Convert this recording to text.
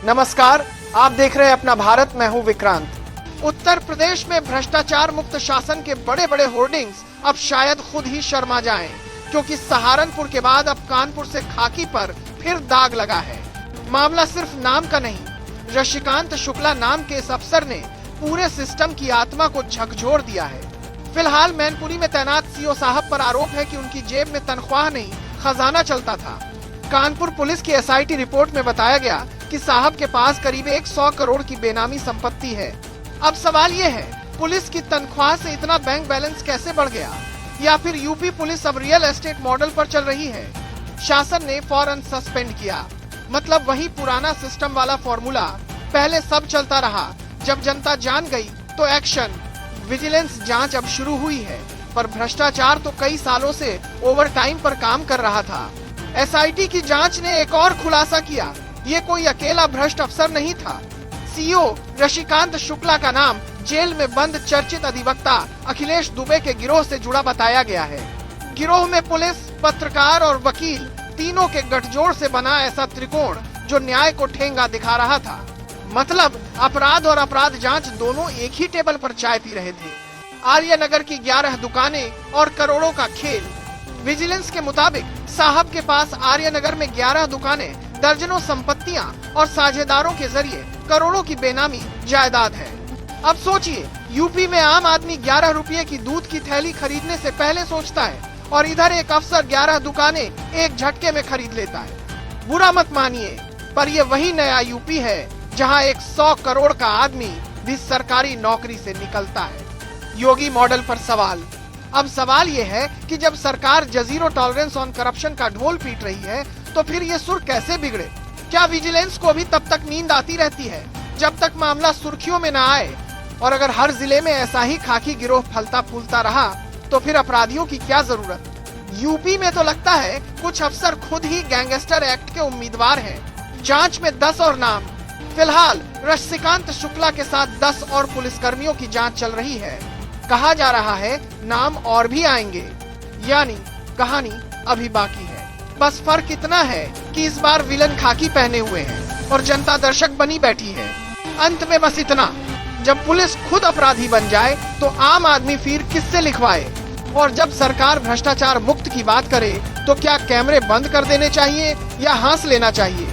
नमस्कार, आप देख रहे हैं अपना भारत, मैं हूं विक्रांत। उत्तर प्रदेश में भ्रष्टाचार मुक्त शासन के बड़े बड़े होर्डिंग्स अब शायद खुद ही शर्मा जाएं, क्योंकि सहारनपुर के बाद अब कानपुर से खाकी पर फिर दाग लगा है। मामला सिर्फ नाम का नहीं, ऋषिकांत शुक्ला नाम के इस अफसर ने पूरे सिस्टम की आत्मा को झकझोर दिया है। फिलहाल मैनपुरी में तैनात सीओ साहब पर आरोप है कि उनकी जेब में तनख्वाह नहीं, खजाना चलता था। कानपुर पुलिस की एसआईटी रिपोर्ट में बताया गया कि साहब के पास करीब 100 करोड़ की बेनामी संपत्ति है। अब सवाल ये है, पुलिस की तनख्वाह से इतना बैंक बैलेंस कैसे बढ़ गया? या फिर यूपी पुलिस अब रियल एस्टेट मॉडल पर चल रही है? शासन ने फौरन सस्पेंड किया, मतलब वही पुराना सिस्टम वाला फॉर्मूला। पहले सब चलता रहा, जब जनता जान गई तो एक्शन। विजिलेंस जांच अब शुरू हुई है, पर भ्रष्टाचार तो कई सालों से ओवर टाइम पर काम कर रहा था। एसआईटी की जांच ने एक और खुलासा किया, ये कोई अकेला भ्रष्ट अफसर नहीं था। सीओ ऋषिकांत शुक्ला का नाम जेल में बंद चर्चित अधिवक्ता अखिलेश दुबे के गिरोह से जुड़ा बताया गया है। गिरोह में पुलिस, पत्रकार और वकील तीनों के गठजोड़ से बना ऐसा त्रिकोण जो न्याय को ठेंगा दिखा रहा था। मतलब अपराध और अपराध जांच दोनों एक ही टेबल पर चाय पी रहे थे। आर्यनगर की 11 दुकानें और करोड़ों का खेल। विजिलेंस के मुताबिक साहब के पास आर्यनगर में 11 दुकानें, दर्जनों संपत्तियां और साझेदारों के जरिए करोड़ों की बेनामी जायदाद है। अब सोचिए, यूपी में आम आदमी 11 रुपये की दूध की थैली खरीदने से पहले सोचता है, और इधर एक अफसर 11 दुकानें एक झटके में खरीद लेता है। बुरा मत मानिए, पर ये वही नया यूपी है जहां एक 100 करोड़ का आदमी भी सरकारी नौकरी से निकलता है। योगी मॉडल पर सवाल। अब सवाल ये है कि जब सरकार जीरो टॉलरेंस ऑन करप्शन का ढोल पीट रही है, तो फिर ये सुर कैसे बिगड़े? क्या विजिलेंस को भी तब तक नींद आती रहती है जब तक मामला सुर्खियों में न आए? और अगर हर जिले में ऐसा ही खाकी गिरोह फलता फूलता रहा, तो फिर अपराधियों की क्या जरूरत? यूपी में तो लगता है कुछ अफसर खुद ही गैंगस्टर एक्ट के उम्मीदवार हैं। जांच में 10 और नाम। फिलहाल ऋषिकांत शुक्ला के साथ 10 और पुलिसकर्मियों की जांच चल रही है। कहा जा रहा है नाम और भी आएंगे, यानी कहानी अभी बाकी है। बस फर्क इतना है कि इस बार विलन खाकी पहने हुए हैं और जनता दर्शक बनी बैठी है। अंत में बस इतना, जब पुलिस खुद अपराधी बन जाए तो आम आदमी फिर किससे लिखवाए? और जब सरकार भ्रष्टाचार मुक्त की बात करे, तो क्या कैमरे बंद कर देने चाहिए या हंस लेना चाहिए?